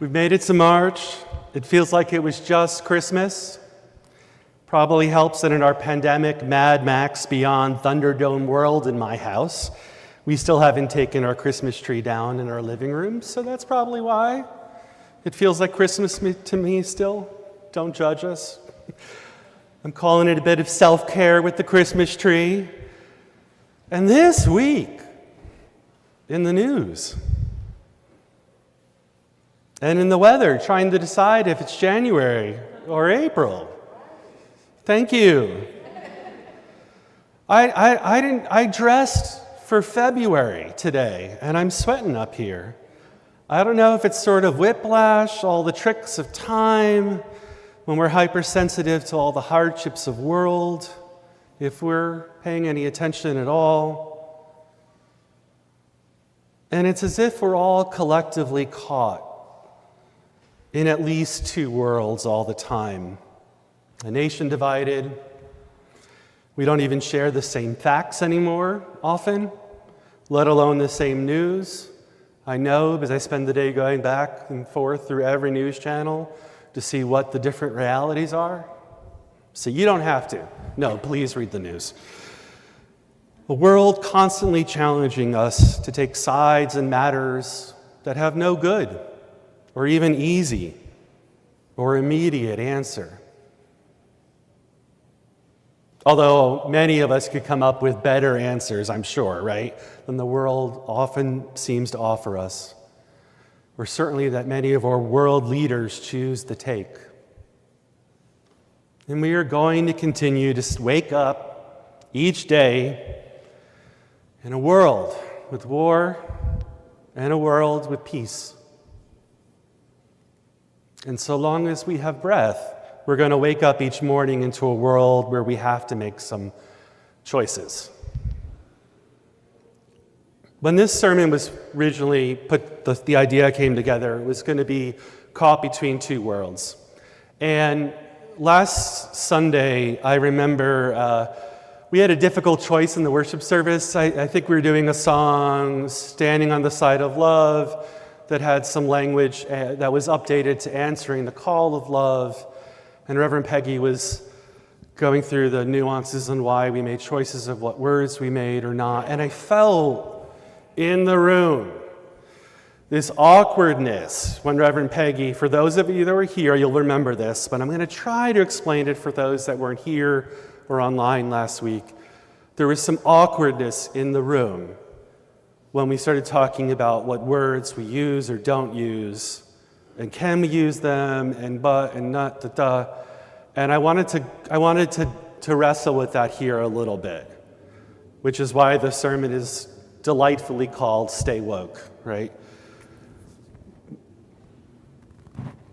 We've made it to March. It feels like it was just Christmas. Probably helps that in our pandemic Mad Max Beyond Thunderdome world in my house, we still haven't taken our Christmas tree down in our living room, so that's probably why. It feels like Christmas to me still. Don't judge us. I'm calling it a bit of self-care with the Christmas tree. And this week, in the news, and in the weather, trying to decide if it's January or April. Thank you. I dressed for February today, and I'm sweating up here. I don't know if it's sort of whiplash, all the tricks of time, when we're hypersensitive to all the hardships of world, if we're paying any attention at all. And it's as if we're all collectively caught in at least two worlds all the time. A nation divided. We don't even share the same facts anymore, often, let alone the same news. I know because I spend the day going back and forth through every news channel to see what the different realities are. So you don't have to. No, please read the news. A world constantly challenging us to take sides in matters that have no good or even easy or immediate answer. Although many of us could come up with better answers, I'm sure, right, than the world often seems to offer us, or certainly that many of our world leaders choose to take. And we are going to continue to wake up each day in a world with war and a world with peace. And so long as we have breath, we're going to wake up each morning into a world where we have to make some choices. When this sermon was originally put, the idea came together, it was going to be caught between two worlds. And last Sunday, I remember we had a difficult choice in the worship service. I think we were doing a song, Standing on the Side of Love, that had some language that was updated to answering the call of love. And Reverend Peggy was going through the nuances on why we made choices of what words we made or not. And I felt in the room this awkwardness when Reverend Peggy, for those of you that were here, you'll remember this, but I'm going to try to explain it for those that weren't here or online last week. There was some awkwardness in the room when we started talking about what words we use or don't use, and can we use them, and but, and not, da-da. And I wanted to wrestle with that here a little bit, which is why the sermon is delightfully called Stay Woke, right?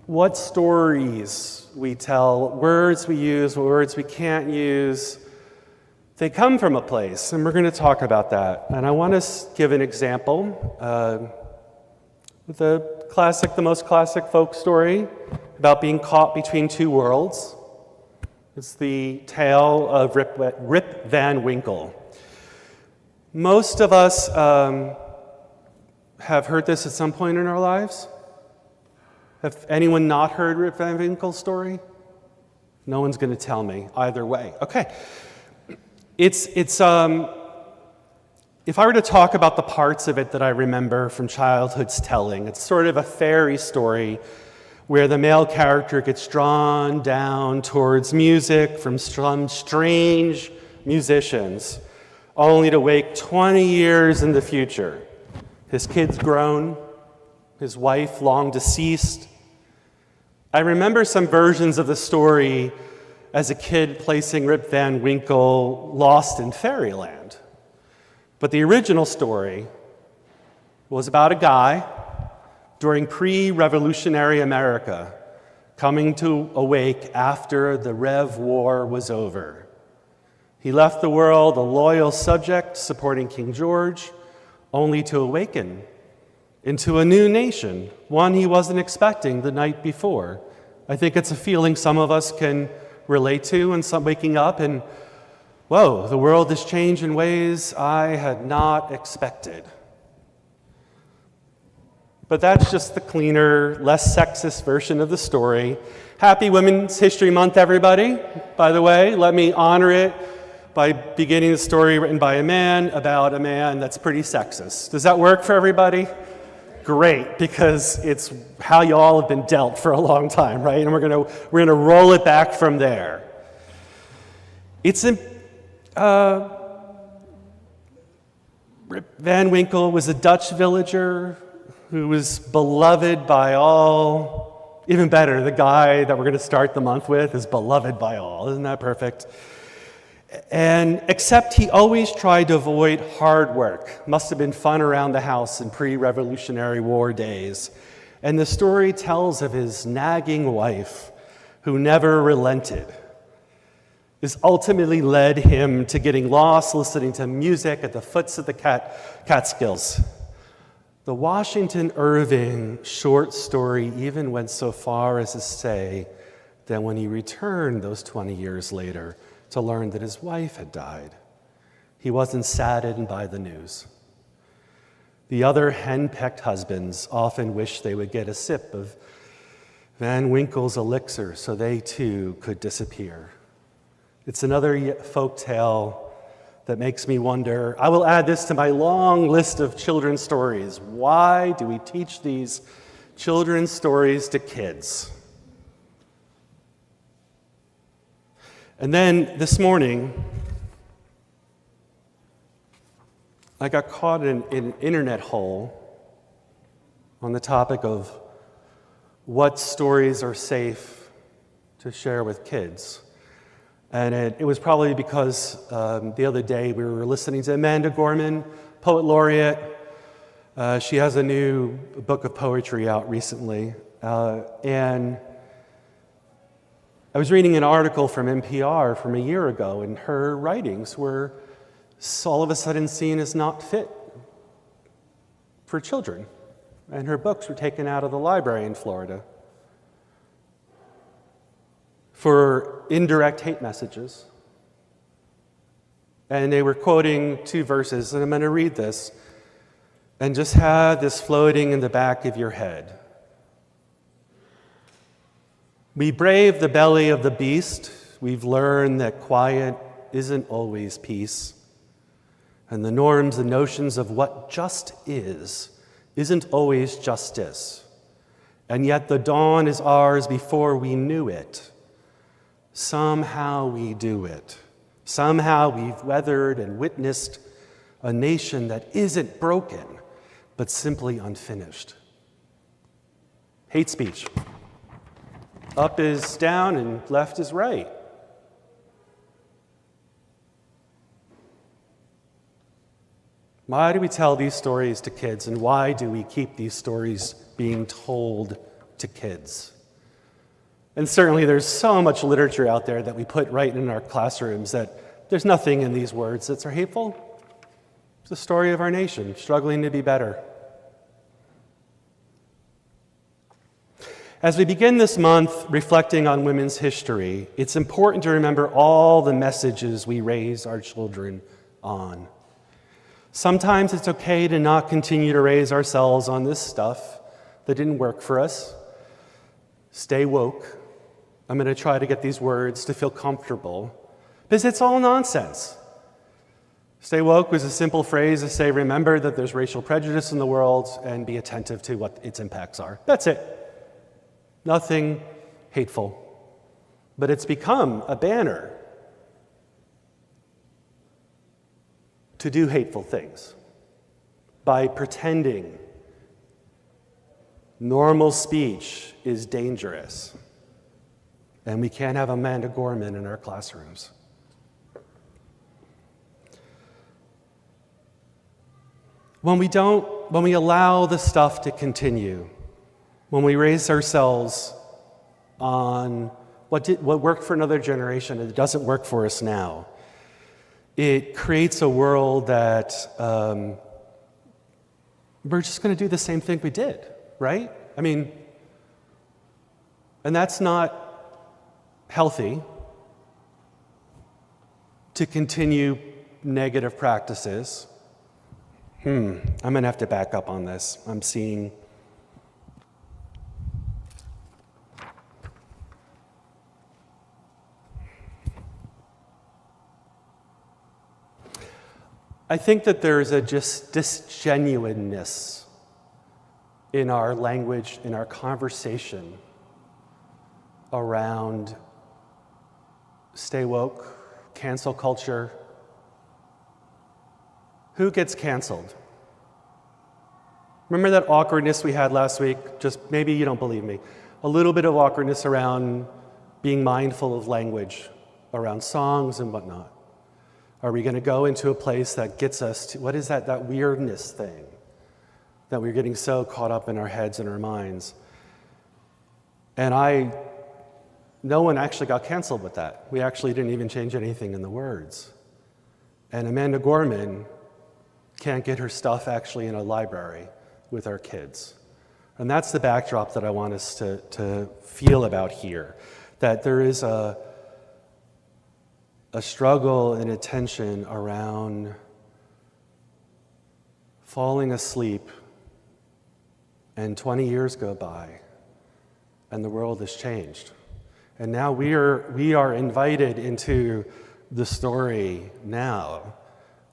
What stories we tell, words we use, words we can't use, they come from a place, and we're going to talk about that. And I want to give an example. The most classic folk story about being caught between two worlds. It's the tale of Rip Van Winkle. Most of us have heard this at some point in our lives. Have anyone not heard Rip Van Winkle's story? No one's going to tell me either way. Okay. It's if I were to talk about the parts of it that I remember from childhood's telling, it's sort of a fairy story where the male character gets drawn down towards music from some strange musicians, only to wake 20 years in the future. His kid's grown, his wife long deceased. I remember some versions of the story as a kid placing Rip Van Winkle lost in fairyland. But the original story was about a guy during pre-revolutionary America coming to awake after the Rev War was over. He left the world a loyal subject supporting King George, only to awaken into a new nation, one he wasn't expecting the night before. I think it's a feeling some of us can relate to, and some waking up and, whoa, the world has changed in ways I had not expected. But that's just the cleaner, less sexist version of the story. Happy Women's History Month, everybody. By the way, let me honor it by beginning the story written by a man about a man that's pretty sexist. Does that work for everybody? Great, because it's how you all have been dealt for a long time, right? And we're gonna roll it back from there. Rip Van Winkle was a Dutch villager who was beloved by all. Even better, the guy that we're going to start the month with is beloved by all. Isn't that perfect? And except he always tried to avoid hard work. Must have been fun around the house in pre-Revolutionary War days. And the story tells of his nagging wife who never relented. This ultimately led him to getting lost listening to music at the foots of the Catskills. The Washington Irving short story even went so far as to say that when he returned those 20 years later to learn that his wife had died, he wasn't saddened by the news. The other hen-pecked husbands often wished they would get a sip of Van Winkle's elixir so they too could disappear. It's another folk tale that makes me wonder. I will add this to my long list of children's stories. Why do we teach these children's stories to kids? And then this morning, I got caught in an internet hole on the topic of what stories are safe to share with kids. And it was probably because the other day we were listening to Amanda Gorman, poet laureate. She has a new book of poetry out recently. And I was reading an article from NPR from a year ago, and her writings were all of a sudden seen as not fit for children. And her books were taken out of the library in Florida for indirect hate messages. And they were quoting two verses, and I'm going to read this, and just have this floating in the back of your head. We brave the belly of the beast. We've learned that quiet isn't always peace. And the norms and notions of what just isn't always justice. And yet the dawn is ours before we knew it. Somehow we do it. Somehow we've weathered and witnessed a nation that isn't broken, but simply unfinished. Hate speech. Up is down and left is right. Why do we tell these stories to kids, and why do we keep these stories being told to kids? And certainly there's so much literature out there that we put right in our classrooms that there's nothing in these words that's hateful. It's the story of our nation struggling to be better. As we begin this month reflecting on women's history, it's important to remember all the messages we raise our children on. Sometimes it's okay to not continue to raise ourselves on this stuff that didn't work for us. Stay woke. I'm going to try to get these words to feel comfortable, because it's all nonsense. Stay woke was a simple phrase to say, remember that there's racial prejudice in the world and be attentive to what its impacts are. That's it. Nothing hateful. But it's become a banner to do hateful things by pretending normal speech is dangerous. And we can't have Amanda Gorman in our classrooms. When we allow the stuff to continue, when we raise ourselves on what worked for another generation and it doesn't work for us now, it creates a world that we're just going to do the same thing we did, right? I mean, and that's not healthy to continue negative practices. I'm going to have to back up on this. I'm seeing I think that there's a just disingenuousness in our language, in our conversation around stay woke, cancel culture. Who gets canceled? Remember that awkwardness we had last week? Just maybe you don't believe me. A little bit of awkwardness around being mindful of language, around songs and whatnot. Are we going to go into a place that gets us to, what is that weirdness thing that we're getting so caught up in our heads and our minds? And no one actually got canceled with that. We actually didn't even change anything in the words. And Amanda Gorman can't get her stuff actually in a library with our kids. And that's the backdrop that I want us to feel about here, that there is a struggle and a tension around falling asleep, and 20 years go by, and the world has changed. And now we are invited into the story now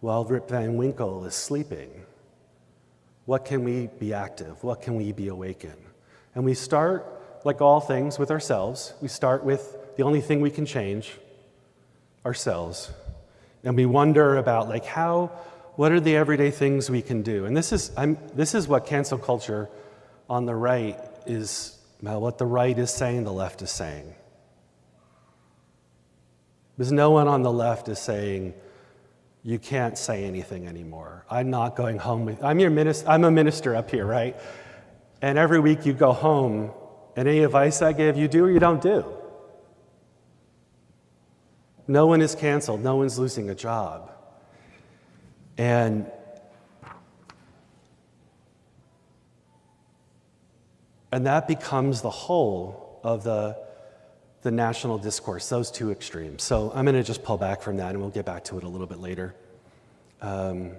while Rip Van Winkle is sleeping. What can we be active? What can we be awakened? And we start, like all things, with ourselves. We start with the only thing we can change, ourselves. And we wonder about what are the everyday things we can do? And this is what cancel culture on the right is, what the right is saying, the left is saying. Because no one on the left is saying, you can't say anything anymore. I'm not going home I'm a minister up here, right? And every week you go home, and any advice I give, you do or you don't do. No one is canceled. No one's losing a job. And that becomes the whole of the national discourse, those two extremes. So I'm going to just pull back from that, and we'll get back to it a little bit later. On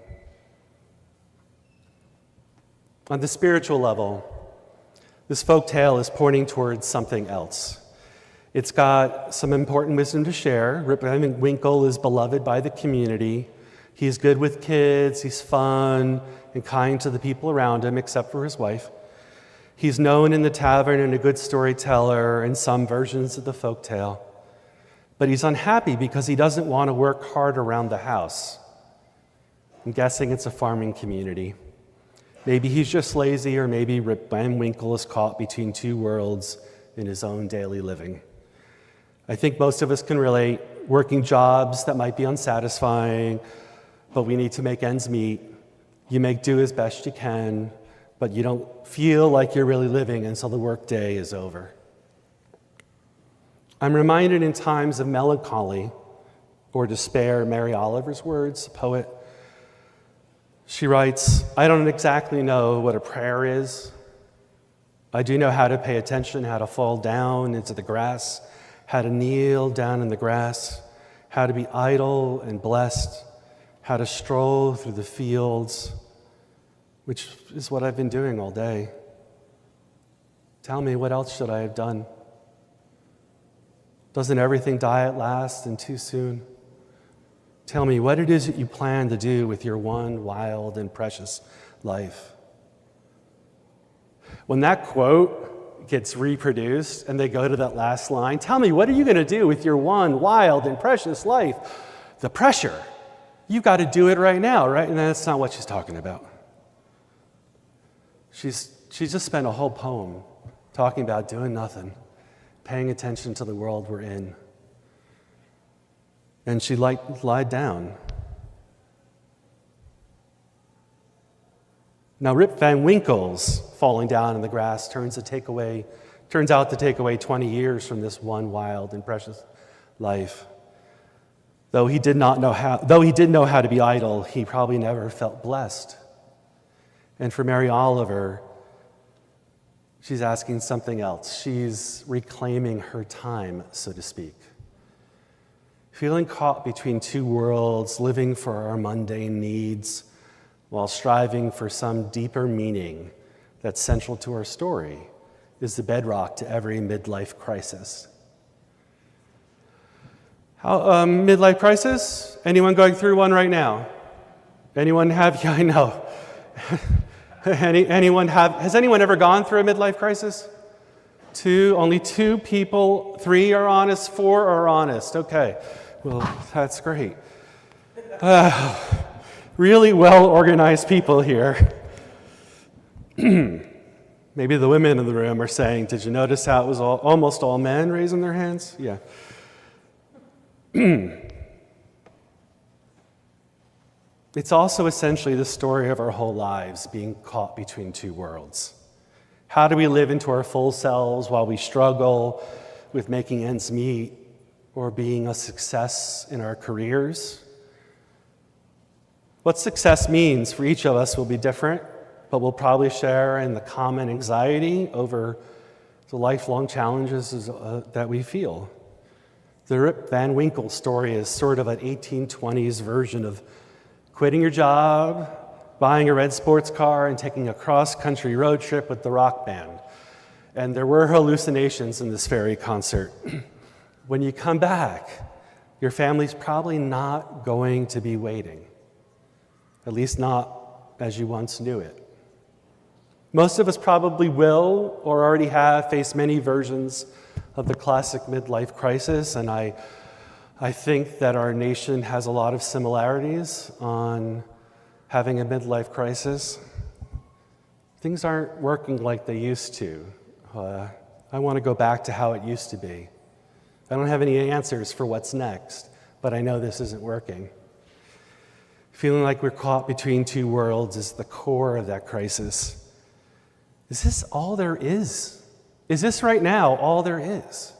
the spiritual level, this folk tale is pointing towards something else. It's got some important wisdom to share. Rip Van Winkle is beloved by the community. He's good with kids, he's fun and kind to the people around him, except for his wife. He's known in the tavern and a good storyteller in some versions of the folk tale. But he's unhappy because he doesn't want to work hard around the house. I'm guessing it's a farming community. Maybe he's just lazy, or maybe Rip Van Winkle is caught between two worlds in his own daily living. I think most of us can relate, working jobs that might be unsatisfying, but we need to make ends meet. You make do as best you can, but you don't feel like you're really living until the workday is over. I'm reminded in times of melancholy or despair, Mary Oliver's words, a poet. She writes, I don't exactly know what a prayer is. I do know how to pay attention, how to fall down into the grass, how to kneel down in the grass, how to be idle and blessed, how to stroll through the fields, which is what I've been doing all day. Tell me, what else should I have done? Doesn't everything die at last and too soon? Tell me what it is that you plan to do with your one wild and precious life. When that quote gets reproduced and they go to that last line, tell me, what are you going to do with your one wild and precious life? The pressure. You've got to do it right now, right? And that's not what she's talking about. She's just spent a whole poem talking about doing nothing, paying attention to the world we're in. And she lied down. Now, Rip Van Winkle's falling down in the grass turns out to take away 20 years from this one wild and precious life. Though he did know how to be idle, he probably never felt blessed. And for Mary Oliver, she's asking something else. She's reclaiming her time, so to speak. Feeling caught between two worlds, living for our mundane needs, while striving for some deeper meaning that's central to our story, is the bedrock to every midlife crisis. Midlife crisis? Anyone going through one right now? Anyone have? Yeah, I know. Anyone have? Has anyone ever gone through a midlife crisis? Only 2 people, 3 are honest, 4 are honest. Okay, well, that's great. Really well-organized people here. Maybe the women in the room are saying, did you notice how it was almost all men raising their hands? Yeah. It's also essentially the story of our whole lives being caught between 2 worlds. How do we live into our full selves while we struggle with making ends meet or being a success in our careers? What success means for each of us will be different, but we'll probably share in the common anxiety over the lifelong challenges that we feel. The Rip Van Winkle story is sort of an 1820s version of quitting your job, buying a red sports car, and taking a cross-country road trip with the rock band. And there were hallucinations in this fairy concert. When you come back, your family's probably not going to be waiting, at least not as you once knew it. Most of us probably will or already have faced many versions of the classic midlife crisis, and I think that our nation has a lot of similarities on having a midlife crisis. Things aren't working like they used to. I want to go back to how it used to be. I don't have any answers for what's next, but I know this isn't working. Feeling like we're caught between 2 worlds is the core of that crisis. Is this all there is? Is this right now all there is?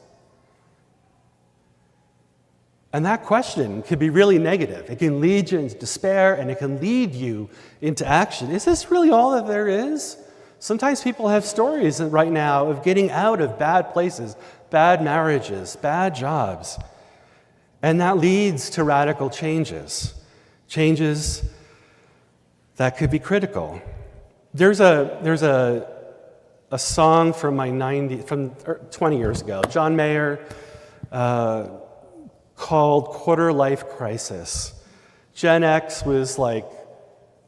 And that question could be really negative. It can lead you into despair, and it can lead you into action. Is this really all that there is? Sometimes people have stories right now of getting out of bad places, bad marriages, bad jobs. And that leads to radical changes that could be critical. There's a song from 20 years ago, John Mayer, called Quarter Life Crisis. Gen X was like,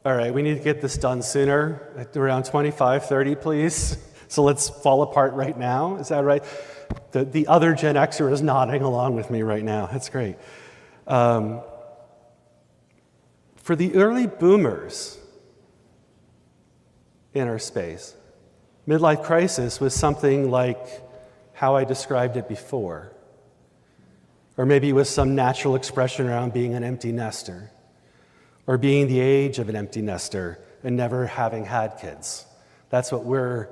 all right, we need to get this done sooner, at around 25, 30, please. So let's fall apart right now. Is that right? The other Gen Xer is nodding along with me right now. That's great. For the early boomers in our space, midlife crisis was something like how I described it before. Or maybe it was some natural expression around being an empty nester, or being the age of an empty nester and never having had kids. That's what we're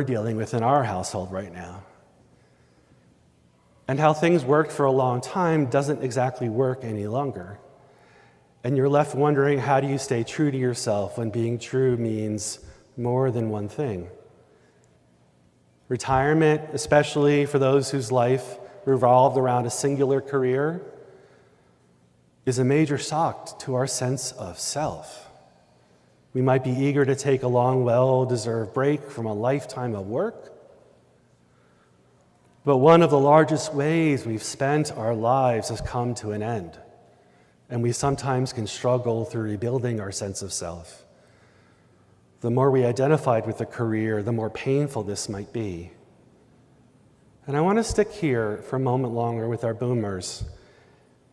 dealing with in our household right now. And how things worked for a long time doesn't exactly work any longer. And you're left wondering, how do you stay true to yourself when being true means more than one thing? Retirement, especially for those whose life revolved around a singular career, is a major shock to our sense of self. We might be eager to take a long, well-deserved break from a lifetime of work, but one of the largest ways we've spent our lives has come to an end, and we sometimes can struggle through rebuilding our sense of self. The more we identified with a career, the more painful this might be. And I want to stick here for a moment longer with our boomers,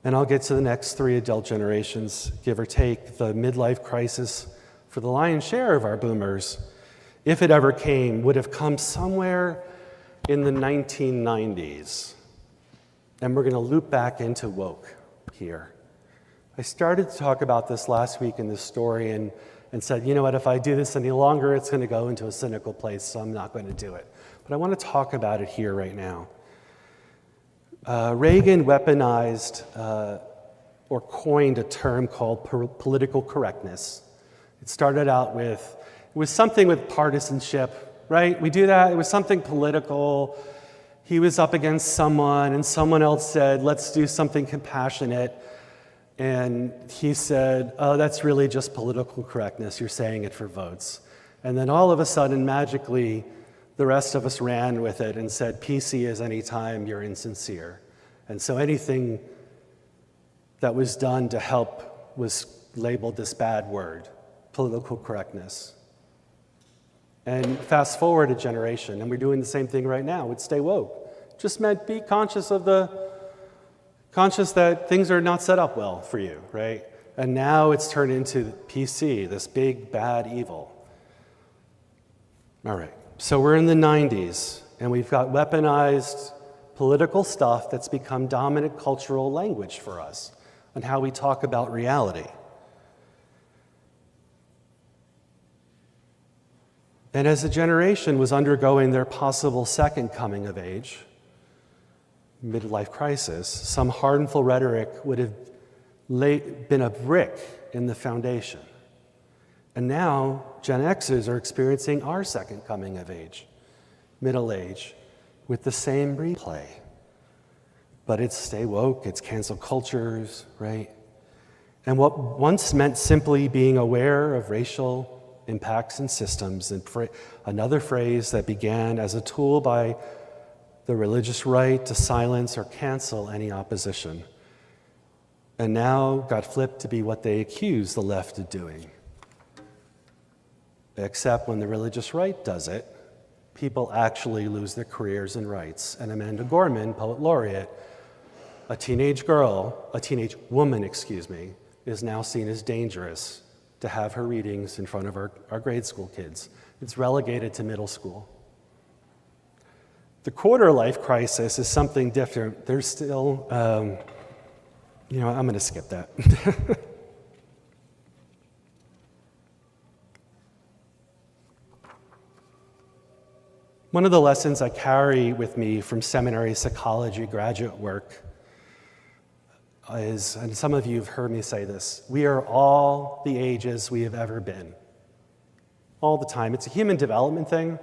and I'll get to the next 3 adult generations, give or take. The midlife crisis for the lion's share of our boomers, if it ever came, would have come somewhere in the 1990s. And we're going to loop back into woke here. I started to talk about this last week in this story and said, you know what, if I do this any longer, it's going to go into a cynical place, so I'm not going to do it. But I want to talk about it here right now. Reagan weaponized or coined a term called political correctness. It started out with, it was something with partisanship, right? We do that, it was something political. He was up against someone, and someone else said, let's do something compassionate. And he said, oh, that's really just political correctness. You're saying it for votes. And then all of a sudden, magically, the rest of us ran with it and said, PC is any time you're insincere. And so anything that was done to help was labeled this bad word, political correctness. And fast forward a generation, and we're doing the same thing right now with Stay Woke. Just meant be conscious that things are not set up well for you, right? And now it's turned into PC, this big, bad evil. All right, so we're in the 90s, and we've got weaponized political stuff that's become dominant cultural language for us on how we talk about reality. And as a generation was undergoing their possible second coming of age, midlife crisis, some harmful rhetoric would have been a brick in the foundation. And now Gen Xers are experiencing our second coming of age, middle age, with the same replay. But it's stay woke, it's cancel cultures, right? And what once meant simply being aware of racial impacts and systems, and another phrase that began as a tool by the religious right to silence or cancel any opposition, and now got flipped to be what they accuse the left of doing. Except when the religious right does it, people actually lose their careers and rights. And Amanda Gorman, poet laureate, a teenage woman, is now seen as dangerous to have her readings in front of our grade school kids. It's relegated to middle school. The quarter life crisis is something different. There's still, I'm going to skip that. One of the lessons I carry with me from seminary psychology graduate work is, and some of you have heard me say this, we are all the ages we have ever been. All the time. It's a human development thing.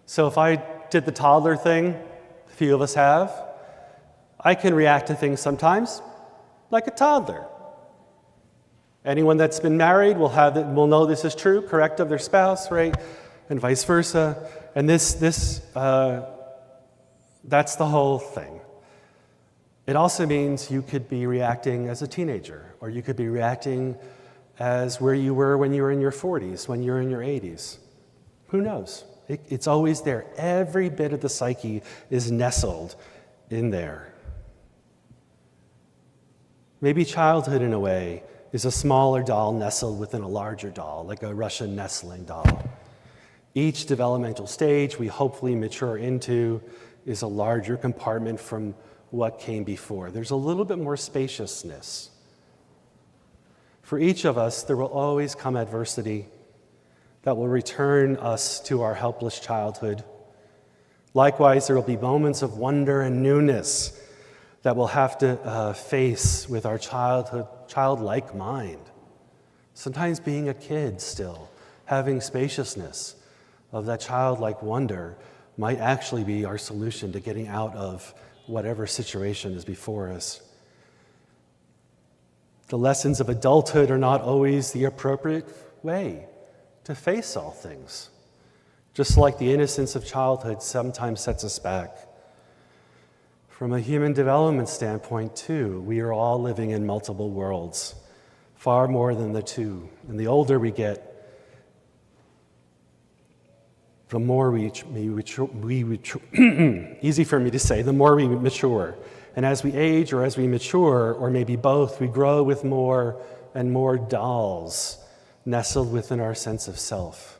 So if I did the toddler thing, a few of us have, I can react to things sometimes like a toddler. Anyone that's been married will know this is true, correct of their spouse, right? And vice versa. And that's the whole thing. It also means you could be reacting as a teenager, or you could be reacting as where you were when you were in your 40s, when you were in your 80s. Who knows? It's always there. Every bit of the psyche is nestled in there. Maybe childhood, in a way, is a smaller doll nestled within a larger doll, like a Russian nestling doll. Each developmental stage we hopefully mature into is a larger compartment from what came before. There's a little bit more spaciousness. For each of us, there will always come adversity that will return us to our helpless childhood. Likewise, there will be moments of wonder and newness that we'll have to face with our childlike mind. Sometimes being a kid still, having spaciousness of that childlike wonder might actually be our solution to getting out of whatever situation is before us. The lessons of adulthood are not always the appropriate way to face all things. Just like the innocence of childhood sometimes sets us back. From a human development standpoint, too, we are all living in multiple worlds, far more than the two. And the older we get, the more easy for me to say, the more we mature. And as we age or as we mature, or maybe both, we grow with more and more dolls nestled within our sense of self.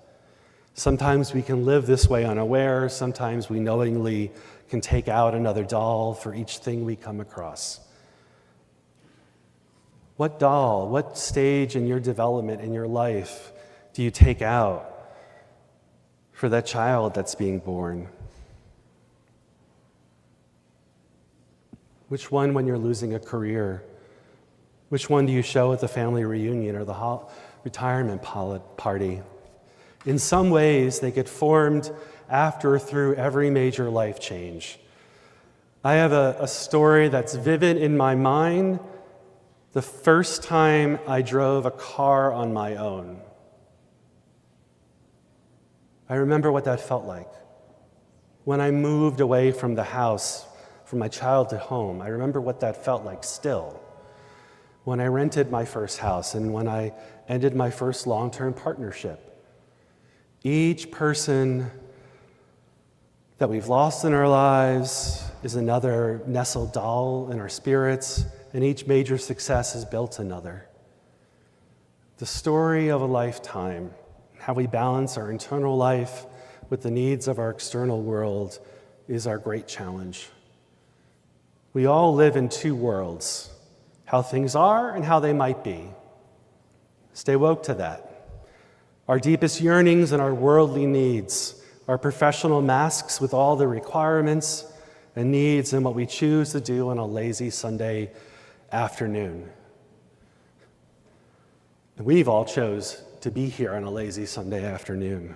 Sometimes we can live this way unaware. Sometimes we knowingly can take out another doll for each thing we come across. What doll, what stage in your development, in your life, do you take out for that child that's being born? Which one when you're losing a career? Which one do you show at the family reunion or the retirement party? In some ways, they get formed after or through every major life change. I have a story that's vivid in my mind. The first time I drove a car on my own. I remember what that felt like. When I moved away from the house, from my childhood home, I remember what that felt like still. when I rented my first house, and when I ended my first long-term partnership. Each person that we've lost in our lives is another nestled doll in our spirits, and each major success has built another. The story of a lifetime, how we balance our internal life with the needs of our external world, is our great challenge. We all live in two worlds, how things are and how they might be. Stay woke to that. Our deepest yearnings and our worldly needs, our professional masks with all the requirements and needs, and what we choose to do on a lazy Sunday afternoon. We've all chose to be here on a lazy Sunday afternoon.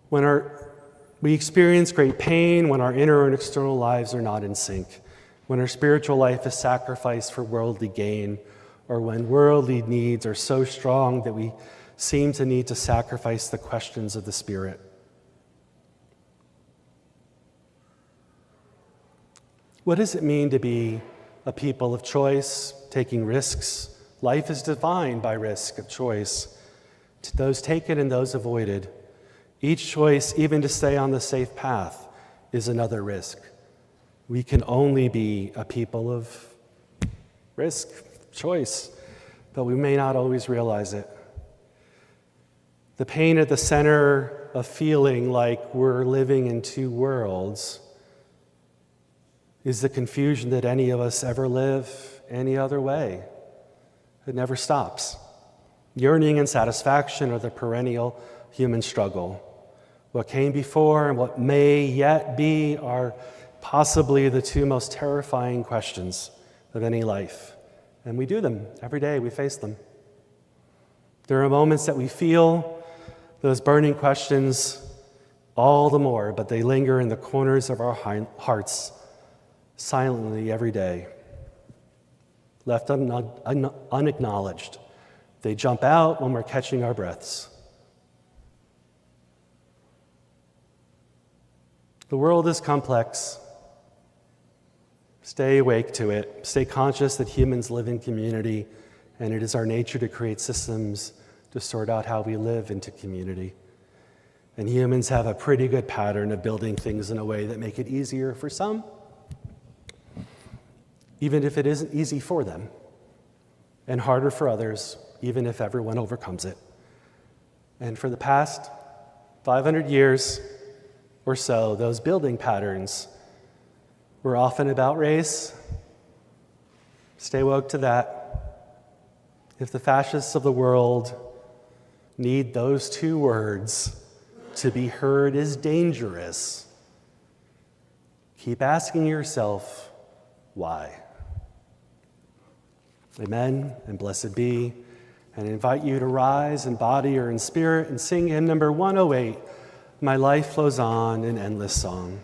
When we experience great pain, when our inner and external lives are not in sync, when our spiritual life is sacrificed for worldly gain, or when worldly needs are so strong that we seem to need to sacrifice the questions of the Spirit. What does it mean to be a people of choice, taking risks? Life is defined by risk of choice, to those taken and those avoided. Each choice, even to stay on the safe path, is another risk. We can only be a people of risk, choice, but we may not always realize it. The pain at the center of feeling like we're living in two worlds is the confusion that any of us ever live any other way. It never stops. Yearning and satisfaction are the perennial human struggle. What came before and what may yet be are possibly the two most terrifying questions of any life. And we do them every day, we face them. There are moments that we feel those burning questions all the more, but they linger in the corners of our hearts silently every day. Left unacknowledged, they jump out when we're catching our breaths. The world is complex. Stay awake to it. Stay conscious that humans live in community, and it is our nature to create systems to sort out how we live into community. And humans have a pretty good pattern of building things in a way that make it easier for some, even if it isn't easy for them, and harder for others, even if everyone overcomes it. And for the past 500 years or so, those building patterns were often about race. Stay woke to that. If the fascists of the world need those two words to be heard as dangerous, keep asking yourself, why? Amen, and blessed be. And I invite you to rise in body or in spirit and sing hymn number 108, My Life Flows On, an Endless Song.